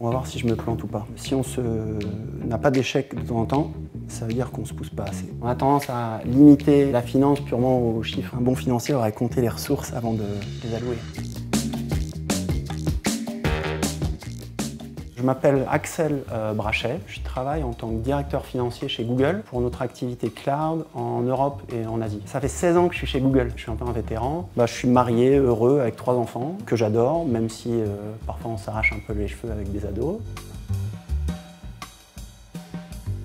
On va voir si je me plante ou pas. Si on n'a pas d'échec de temps en temps, ça veut dire qu'on ne se pousse pas assez. On a tendance à limiter la finance purement aux chiffres. Un bon financier aurait compté les ressources avant de les allouer. Je m'appelle Axel Brachet, je travaille en tant que directeur financier chez Google pour notre activité cloud en Europe et en Asie. Ça fait 16 ans que je suis chez Google, je suis un peu un vétéran. Je suis marié, heureux, avec 3 enfants, que j'adore, même si parfois on s'arrache un peu les cheveux avec des ados.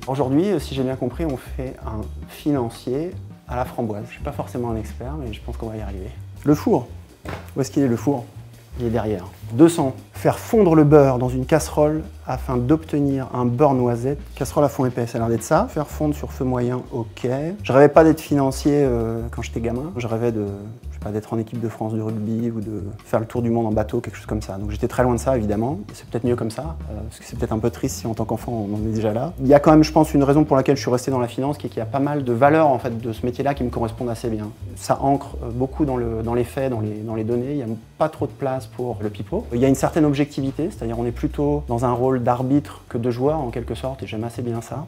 Aujourd'hui, si j'ai bien compris, on fait un financier à la framboise. Je ne suis pas forcément un expert, mais je pense qu'on va y arriver. Le four, où est-ce qu'il est le four ? Il est derrière. 200. Faire fondre le beurre dans une casserole afin d'obtenir un beurre noisette. Casserole à fond épais, ça a l'air d'être ça. Faire fondre sur feu moyen, ok. Je rêvais pas d'être financier quand j'étais gamin. Je rêvais d'être en équipe de France de rugby ou de faire le tour du monde en bateau, quelque chose comme ça. Donc j'étais très loin de ça, évidemment. C'est peut-être mieux comme ça, parce que c'est peut-être un peu triste si en tant qu'enfant on en est déjà là. Il y a quand même, je pense, une raison pour laquelle je suis resté dans la finance, qui est qu'il y a pas mal de valeurs en fait, de ce métier-là qui me correspondent assez bien. Ça ancre beaucoup dans les faits, dans les données. Il n'y a pas trop de place pour le pipeau. Il y a une certaine objectivité, c'est-à-dire on est plutôt dans un rôle d'arbitre que de joueur en quelque sorte, et j'aime assez bien ça.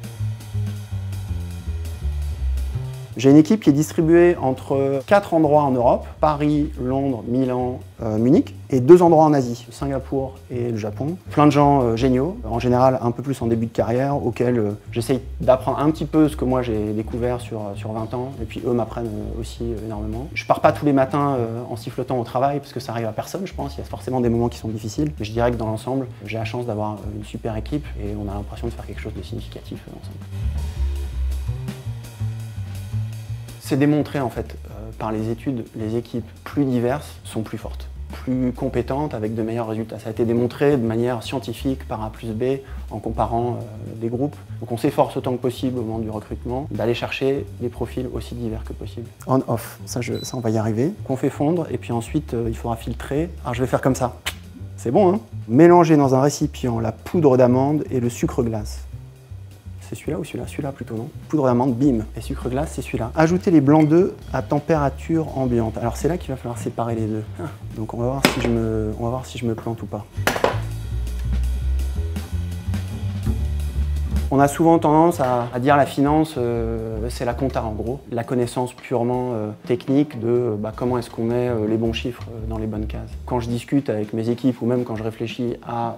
J'ai une équipe qui est distribuée entre 4 endroits en Europe, Paris, Londres, Milan, Munich, et 2 endroits en Asie, Singapour et le Japon. Plein de gens géniaux, en général un peu plus en début de carrière, auxquels j'essaye d'apprendre un petit peu ce que moi j'ai découvert sur 20 ans, et puis eux m'apprennent aussi énormément. Je pars pas tous les matins en sifflotant au travail, parce que ça arrive à personne, je pense, il y a forcément des moments qui sont difficiles, mais je dirais que dans l'ensemble, j'ai la chance d'avoir une super équipe, et on a l'impression de faire quelque chose de significatif ensemble. C'est démontré en fait par les études, les équipes plus diverses sont plus fortes, plus compétentes avec de meilleurs résultats. Ça a été démontré de manière scientifique par A plus B en comparant des groupes. Donc on s'efforce autant que possible au moment du recrutement d'aller chercher des profils aussi divers que possible. On-off, ça on va y arriver. On fait fondre et puis ensuite il faudra filtrer. Alors je vais faire comme ça. C'est bon hein. Mélanger dans un récipient la poudre d'amande et le sucre glace. C'est celui-là ou celui-là? Celui-là plutôt, non? Poudre d'amande, bim. Et sucre glace, c'est celui-là. Ajoutez les blancs d'œufs à température ambiante. Alors c'est là qu'il va falloir séparer les œufs. Donc on va voir si je me plante ou pas. On a souvent tendance à dire la finance, c'est la compta en gros. La connaissance purement technique de comment est-ce qu'on met les bons chiffres dans les bonnes cases. Quand je discute avec mes équipes ou même quand je réfléchis à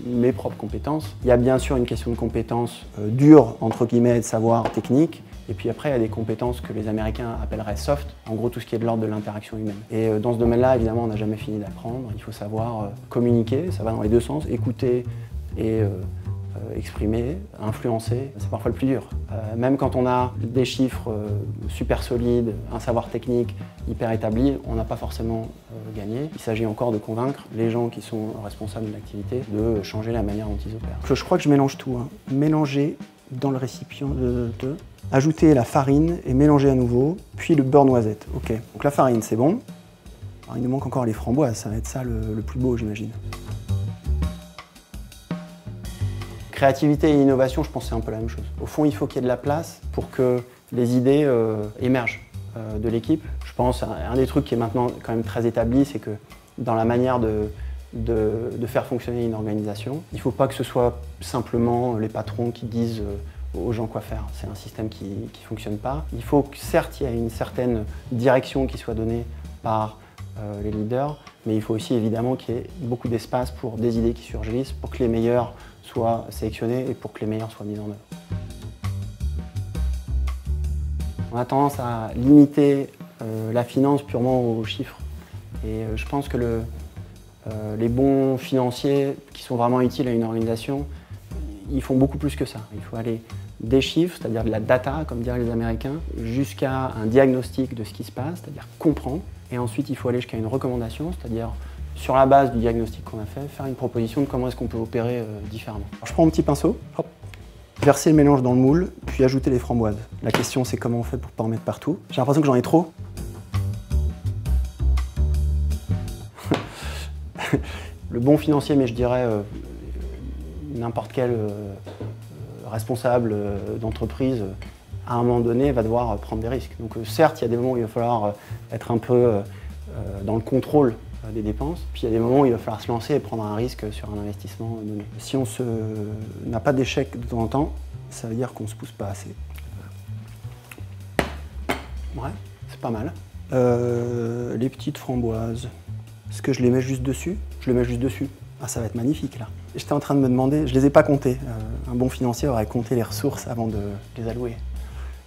mes propres compétences, il y a bien sûr une question de compétences dures, entre guillemets, de savoir technique. Et puis après, il y a des compétences que les Américains appelleraient soft, en gros tout ce qui est de l'ordre de l'interaction humaine. Et dans ce domaine-là, évidemment, on n'a jamais fini d'apprendre. Il faut savoir communiquer, ça va dans les deux sens, écouter et exprimer, influencer, c'est parfois le plus dur. Même quand on a des chiffres super solides, un savoir technique hyper établi, on n'a pas forcément gagné. Il s'agit encore de convaincre les gens qui sont responsables de l'activité de changer la manière dont ils opèrent. Je crois que je mélange tout. Mélanger dans le récipient de ajouter la farine et mélanger à nouveau, puis le beurre noisette. Ok, donc la farine c'est bon. Alors, il nous manque encore les framboises, ça va être ça le plus beau j'imagine. Créativité et innovation, je pense que c'est un peu la même chose. Au fond, il faut qu'il y ait de la place pour que les idées émergent de l'équipe. Je pense un des trucs qui est maintenant quand même très établi, c'est que dans la manière de faire fonctionner une organisation, il ne faut pas que ce soit simplement les patrons qui disent aux gens quoi faire. C'est un système qui ne fonctionne pas. Il faut que certes, il y ait une certaine direction qui soit donnée par les leaders, mais il faut aussi évidemment qu'il y ait beaucoup d'espace pour des idées qui surgissent, pour que les meilleurs soient sélectionnés et pour que les meilleurs soient mis en œuvre. On a tendance à limiter la finance purement aux chiffres. Et je pense que les bons financiers qui sont vraiment utiles à une organisation, ils font beaucoup plus que ça. Il faut aller des chiffres, c'est-à-dire de la data, comme diraient les Américains, jusqu'à un diagnostic de ce qui se passe, c'est-à-dire comprendre. Et ensuite, il faut aller jusqu'à une recommandation, c'est-à-dire sur la base du diagnostic qu'on a fait, faire une proposition de comment est-ce qu'on peut opérer différemment. Alors, je prends mon petit pinceau, hop, verser le mélange dans le moule, puis ajouter les framboises. La question, c'est comment on fait pour ne pas en mettre partout. J'ai l'impression que j'en ai trop. Le bon financier, mais je dirais n'importe quel responsable d'entreprise, à un moment donné, va devoir prendre des risques. Donc certes, il y a des moments où il va falloir être un peu dans le contrôle des dépenses. Puis il y a des moments où il va falloir se lancer et prendre un risque sur un investissement donné. Si on n'a pas d'échec de temps en temps, ça veut dire qu'on ne se pousse pas assez. Ouais, c'est pas mal. Les petites framboises, est-ce que je les mets juste dessus? Je les mets juste dessus. Ah, ça va être magnifique là. J'étais en train de me demander, je les ai pas comptées. Un bon financier aurait compté les ressources avant de les allouer.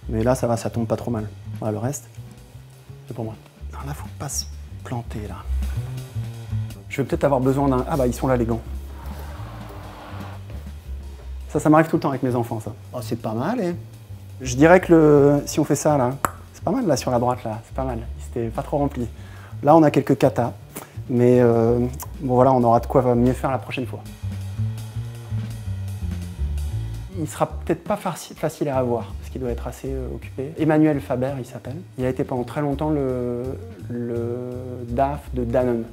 Mais là, ça va, ça tombe pas trop mal. Voilà, le reste, c'est pour moi. Non, là, faut pas se planter là. Je vais peut-être avoir besoin d'un... Ah bah, ils sont là les gants. Ça m'arrive tout le temps avec mes enfants, ça. Oh, c'est pas mal, hein. Je dirais que si on fait ça là, c'est pas mal là sur la droite là, c'est pas mal. C'était pas trop rempli. Là, on a quelques katas. Mais bon voilà, on aura de quoi mieux faire la prochaine fois. Il sera peut-être pas facile à avoir, parce qu'il doit être assez occupé. Emmanuel Faber, il s'appelle. Il a été pendant très longtemps le DAF de Danone.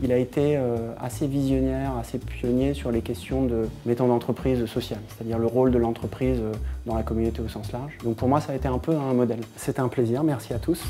Il a été assez visionnaire, assez pionnier sur les questions d'entreprise sociale, c'est-à-dire le rôle de l'entreprise dans la communauté au sens large. Donc pour moi, ça a été un peu un modèle. C'était un plaisir, merci à tous.